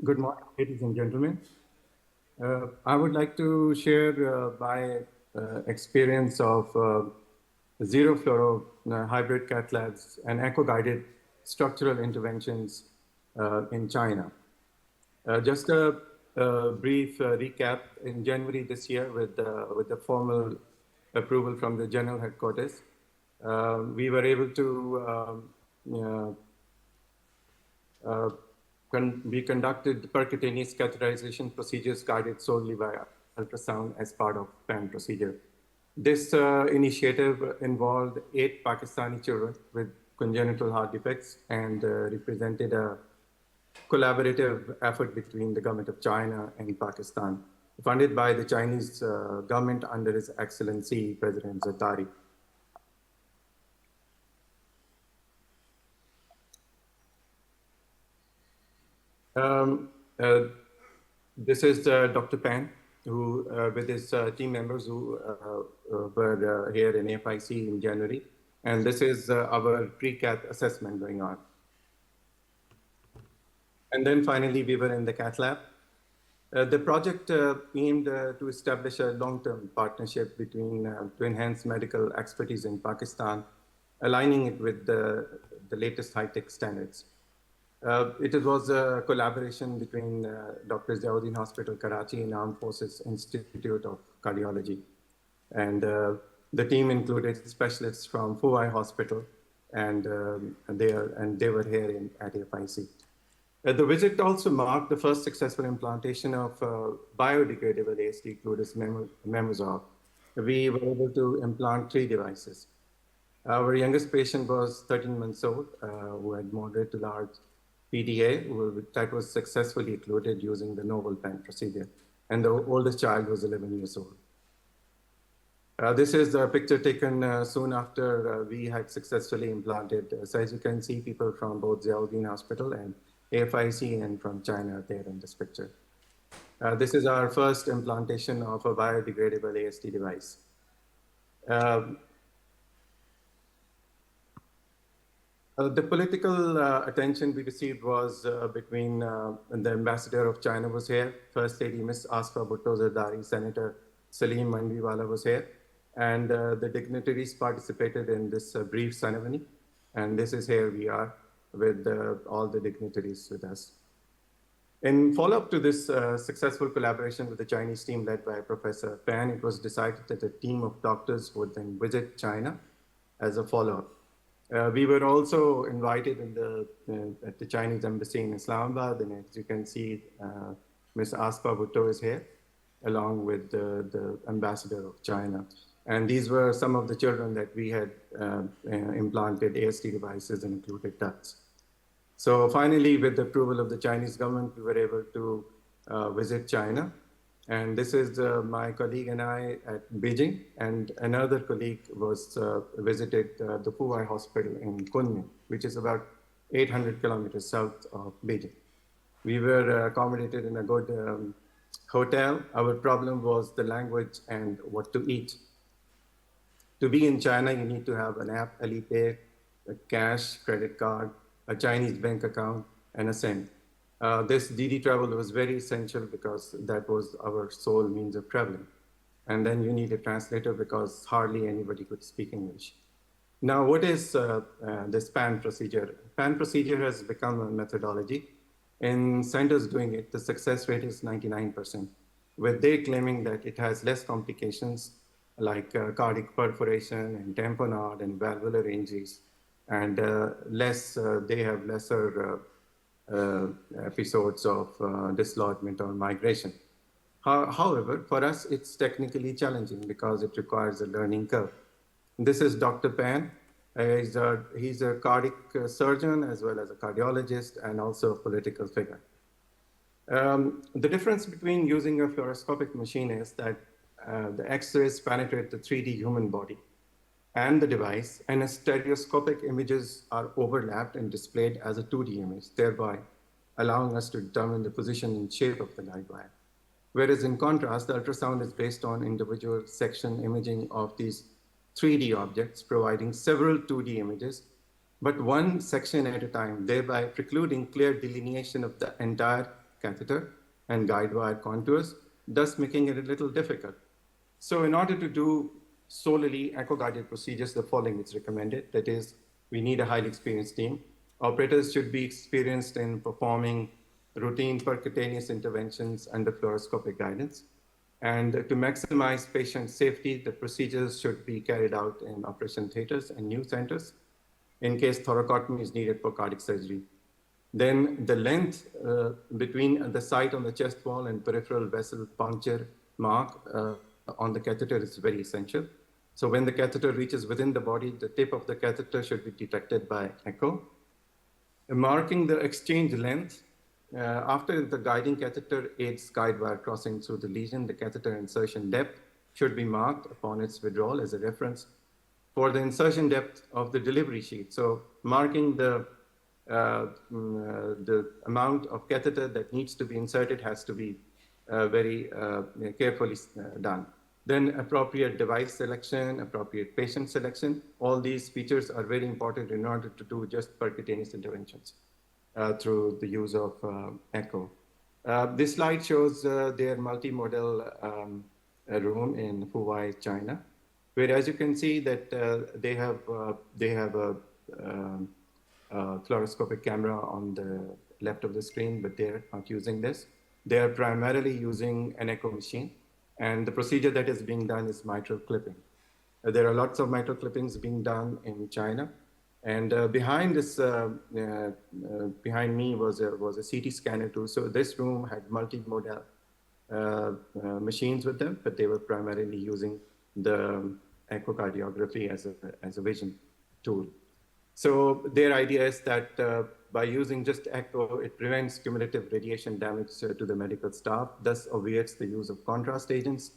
Good morning, ladies and gentlemen. I would like to share my experience of zero fluoro hybrid cath labs and eco-guided structural interventions in China. Just a brief recap. In January this year, with the formal approval from the general headquarters, we were able to uh, we conducted percutaneous catheterization procedures guided solely by ultrasound as part of PAN procedure. This initiative involved 8 Pakistani children with congenital heart defects and represented a collaborative effort between the government of China and Pakistan, funded by the Chinese government under His Excellency President Zardari. Um, uh, this is Dr. Pan, who, with his team members who were here in AFIC in January. And this is our pre-cath assessment going on. And then finally, we were in the cath lab. The project aimed to establish a long-term partnership between to enhance medical expertise in Pakistan, aligning it with the latest high-tech standards. It was a collaboration between Dr. Ziauddin Hospital, Karachi, and Armed Forces Institute of Cardiology. And the team included specialists from Fuwai Hospital, and they were here at AFIC. The visit also marked the first successful implantation of biodegradable ASD Cludis Memozor. We were able to implant 3 devices. Our youngest patient was 13 months old, who had moderate to large PDA that was successfully occluded using the novel pen procedure. And the oldest child was 11 years old. This is a picture taken soon after we had successfully implanted. So as you can see, people from both Ziauddin Hospital and AFIC and from China there in this picture. This is our first implantation of a biodegradable ASD device. The political attention we received was between the ambassador of China was here, First Lady Ms. Asfa Bhutto Zardari, Senator Salim Manviwala was here, and the dignitaries participated in this brief ceremony. And this is here we are with all the dignitaries with us. In follow-up to this successful collaboration with the Chinese team led by Professor Pan, it was decided that a team of doctors would then visit China as a follow-up. We were also invited at the Chinese embassy in Islamabad, and as you can see, Ms. Aspa Bhutto is here, along with the ambassador of China. And these were some of the children that we had implanted ASD devices and included ducts. So finally, with the approval of the Chinese government, we were able to visit China. And this is my colleague and I at Beijing, and another colleague was visited the Fuwai Hospital in Kunming, which is about 800 kilometers south of Beijing. We were accommodated in a good hotel. Our problem was the language and what to eat. To be in China, you need to have an app, Alipay, a cash, credit card, a Chinese bank account, and a SIM. This DD travel was very essential because that was our sole means of traveling. And then you need a translator because hardly anybody could speak English. Now, what is this PAN procedure? PAN procedure has become a methodology. In centers doing it, the success rate is 99%, with they claiming that it has less complications like cardiac perforation and tamponade and valvular injuries, and they have lesser episodes of dislodgement or migration. However, for us, it's technically challenging because it requires a learning curve. This is Dr. Pan. He's a cardiac surgeon as well as a cardiologist and also a political figure. The difference between using a fluoroscopic machine is that the X-rays penetrate the 3D human body and the device, and stereoscopic images are overlapped and displayed as a 2D image, thereby allowing us to determine the position and shape of the guide wire. Whereas in contrast, the ultrasound is based on individual section imaging of these 3D objects, providing several 2D images, but one section at a time, thereby precluding clear delineation of the entire catheter and guide wire contours, thus making it a little difficult. So in order to do solely echo-guided procedures, the following is recommended. That is, we need a highly experienced team. Operators should be experienced in performing routine percutaneous interventions under fluoroscopic guidance. And to maximize patient safety, the procedures should be carried out in operation theaters and new centers in case thoracotomy is needed for cardiac surgery. Then the length between the site on the chest wall and peripheral vessel puncture mark on the catheter is very essential. So when the catheter reaches within the body, the tip of the catheter should be detected by echo. Marking the exchange length, after the guiding catheter aids guide wire crossing through the lesion, the catheter insertion depth should be marked upon its withdrawal as a reference for the insertion depth of the delivery sheet. So marking the amount of catheter that needs to be inserted has to be very carefully done. Then appropriate device selection, appropriate patient selection, all these features are very important in order to do just percutaneous interventions through the use of echo. This slide shows their multimodal room in Huai, China, where as you can see that they have a fluoroscopic camera on the left of the screen, but they're not using this. They are primarily using an echo machine, and the procedure that is being done is mitral clipping. There are lots of mitral clippings being done in China, and behind me was a CT scanner too. So this room had multimodal machines with them, but they were primarily using the echocardiography as a vision tool. So their idea is that by using just echo, it prevents cumulative radiation damage to the medical staff, thus obviates the use of contrast agents.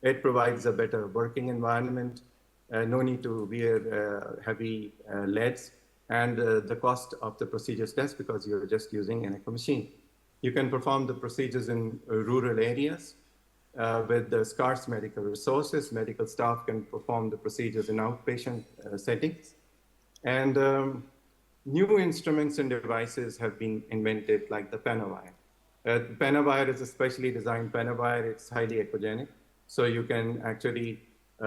It provides a better working environment, no need to wear heavy leads, and the cost of the procedure is less because you're just using an echo machine. You can perform the procedures in rural areas with the scarce medical resources. Medical staff can perform the procedures in outpatient settings. And new instruments and devices have been invented, like the Panawire. Panawire is a specially designed Panawire. It's highly echogenic, so you can actually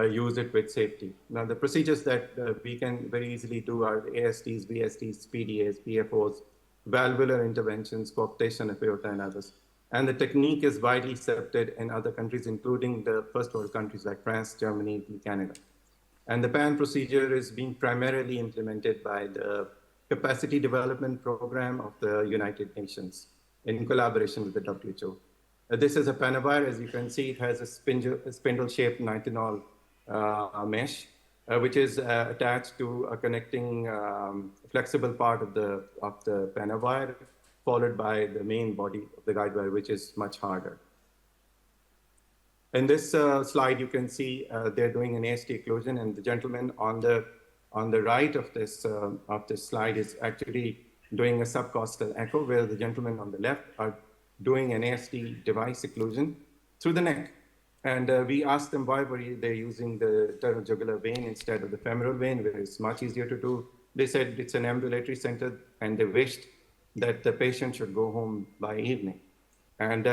use it with safety. Now, the procedures that we can very easily do are ASTs, VSTs, PDAs, PFOs, valvular interventions, coaptation of aorta, and others. And the technique is widely accepted in other countries, including the first world countries like France, Germany, and Canada. And the PAN procedure is being primarily implemented by the Capacity Development Program of the United Nations in collaboration with the WHO. This is a Panawire. As you can see, it has a spindle-shaped nitinol mesh, which is attached to a connecting flexible part of the Panawire, followed by the main body of the guide wire, which is much harder. In this slide, you can see they're doing an AST occlusion, and the gentleman on the right of this slide is actually doing a subcostal echo, where the gentlemen on the left are doing an AST device occlusion through the neck. And we asked them why were they using the pterygojugular vein instead of the femoral vein, where it's much easier to do. They said it's an ambulatory center, and they wished that the patient should go home by evening. And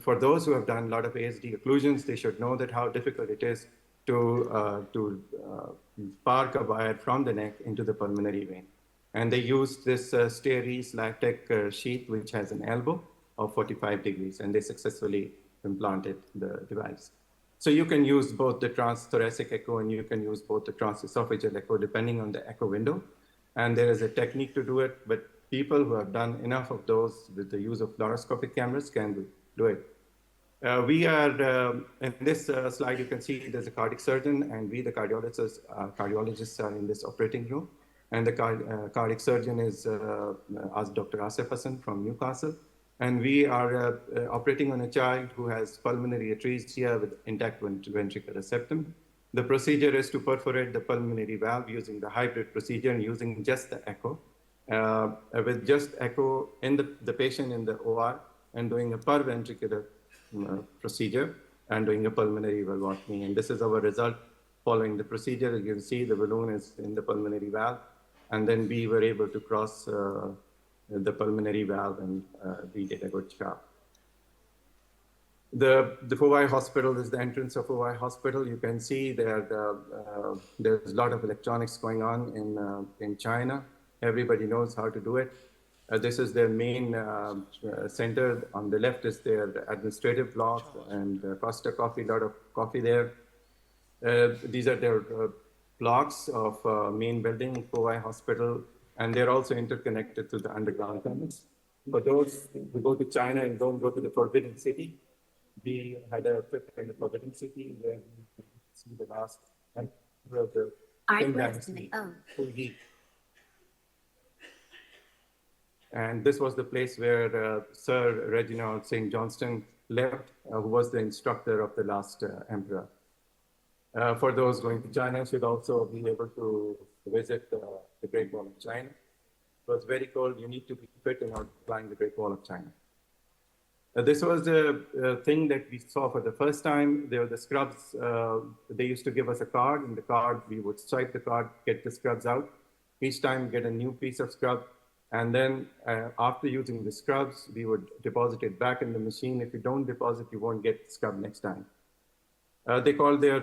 for those who have done a lot of ASD occlusions, they should know that how difficult it is to park a wire from the neck into the pulmonary vein. And they used this Stearies latex sheath, which has an elbow of 45 degrees, and they successfully implanted the device. So you can use both the transthoracic echo and you can use both the transesophageal echo, depending on the echo window. And there is a technique to do it, but people who have done enough of those with the use of fluoroscopic cameras can do it. We are, in this slide, you can see there's a cardiac surgeon, and we, the cardiologists are in this operating room. And the cardiac surgeon is Dr. Asif Hassan from Newcastle. And we are operating on a child who has pulmonary atresia with intact ventricular septum. The procedure is to perforate the pulmonary valve using the hybrid procedure and using just the echo. With just echo in the patient in the OR and doing a per ventricular procedure and doing a pulmonary valvotomy. And this is our result following the procedure. As you can see, the balloon is in the pulmonary valve. And then we were able to cross the pulmonary valve, and we did a good job. The Fuwai Hospital is the entrance of Fuwai Hospital. You can see there there's a lot of electronics going on in China. Everybody knows how to do it. This is their main center. On the left is their administrative block and Costa Coffee, a lot of coffee there. These are their blocks of main building, Fuwai Hospital, and they're also interconnected to the underground tunnels. For those who go to China and don't go to the Forbidden City, we had a trip in the Forbidden City where we see the last emperor of the Qing dynasty, Hu Yi. And this was the place where Sir Reginald St. Johnston lived, who was the instructor of the last emperor. For those going to China, should also be able to visit the Great Wall of China. It was very cold. You need to be fit in order to climb the Great Wall of China. This was the thing that we saw for the first time. There were the scrubs. They used to give us a card. In the card, we would swipe the card, get the scrubs out. Each time, get a new piece of scrub. And then after using the scrubs, we would deposit it back in the machine. If you don't deposit, you won't get the scrub next time. They call their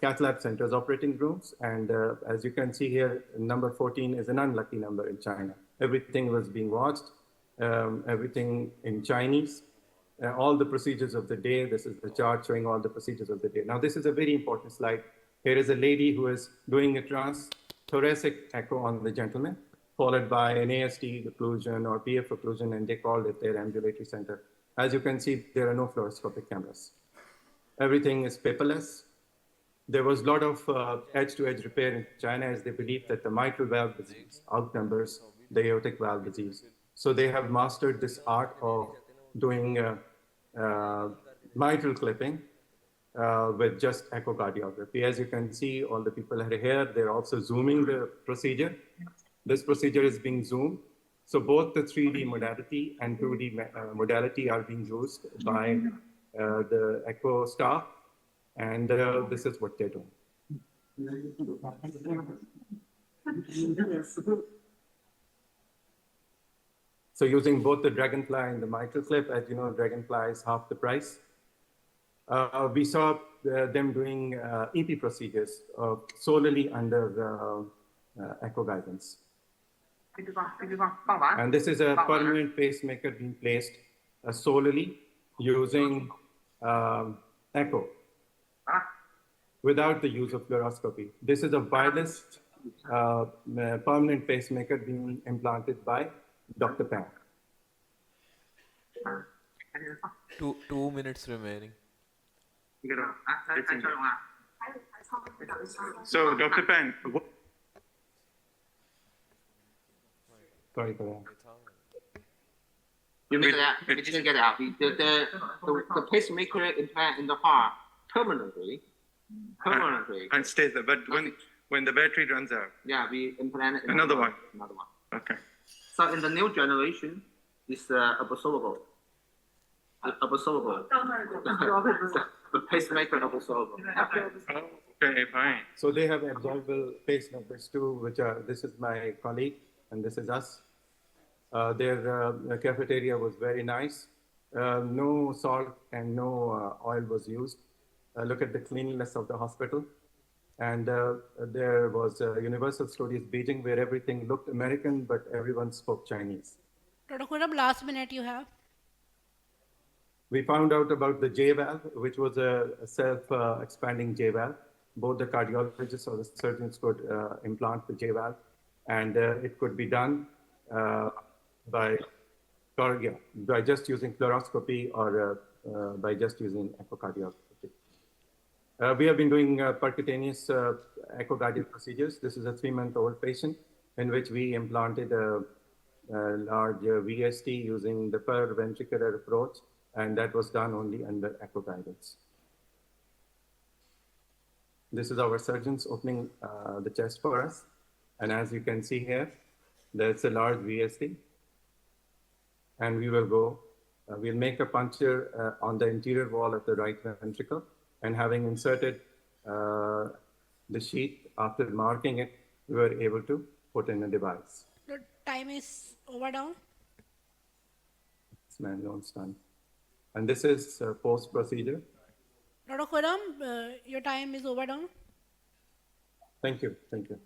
cath lab centers operating rooms. And as you can see here, number 14 is an unlucky number in China. Everything was being watched, everything in Chinese, all the procedures of the day. This is the chart showing all the procedures of the day. Now, this is a very important slide. Here is a lady who is doing a transthoracic echo on the gentleman, followed by an AST occlusion or PF occlusion, and they called it their ambulatory center. As you can see, there are no fluoroscopic cameras. Everything is paperless. There was a lot of edge-to-edge repair in China as they believed that the mitral valve disease outnumbers the aortic valve disease. So they have mastered this art of doing mitral clipping with just echocardiography. As you can see, all the people are here. They're also zooming the procedure. This procedure is being zoomed. So both the 3D modality and 2D modality are being used by the echo staff, and this is what they're doing. So using both the Dragonfly and the mitral clip, as you know, Dragonfly is half the price. We saw them doing EP procedures solely under echo guidance. And this is a permanent pacemaker being placed solely using echo without the use of fluoroscopy. This is a wireless permanent pacemaker being implanted by Dr. Pang. 2 minutes remaining. So, Dr. Pang, sorry for that. You didn't get out. The pacemaker implant in the heart permanently. And stays there, but when the battery runs out. Yeah, we implant Another one. Okay. So in the new generation, it's absorbable. The pacemaker absorbable. Okay, fine. So they have absorbable pacemakers too, which are, this is my colleague and this is us. Their cafeteria was very nice. No salt and no oil was used. Look at the cleanliness of the hospital. And there was Universal Studios Beijing, where everything looked American, but everyone spoke Chinese. Dr. Khurram, last minute you have. We found out about the J valve, which was a self-expanding J valve. Both the cardiologists or the surgeons could implant the J valve, and it could be done by just using fluoroscopy or by just using echocardiography. We have been doing percutaneous echocardiography procedures. This is a 3-month-old patient in which we implanted a large VST using the per-ventricular approach, and that was done only under echo guidance. This is our surgeons opening the chest for us. And as you can see here, there's a large VST. And we will go, we'll make a puncture on the interior wall of the right ventricle. And having inserted the sheath, after marking it, we were able to put in a device. The time is over now. It's man, don't stun. And this is post procedure. Dr. Khurram, your time is over now. Thank you. Thank you.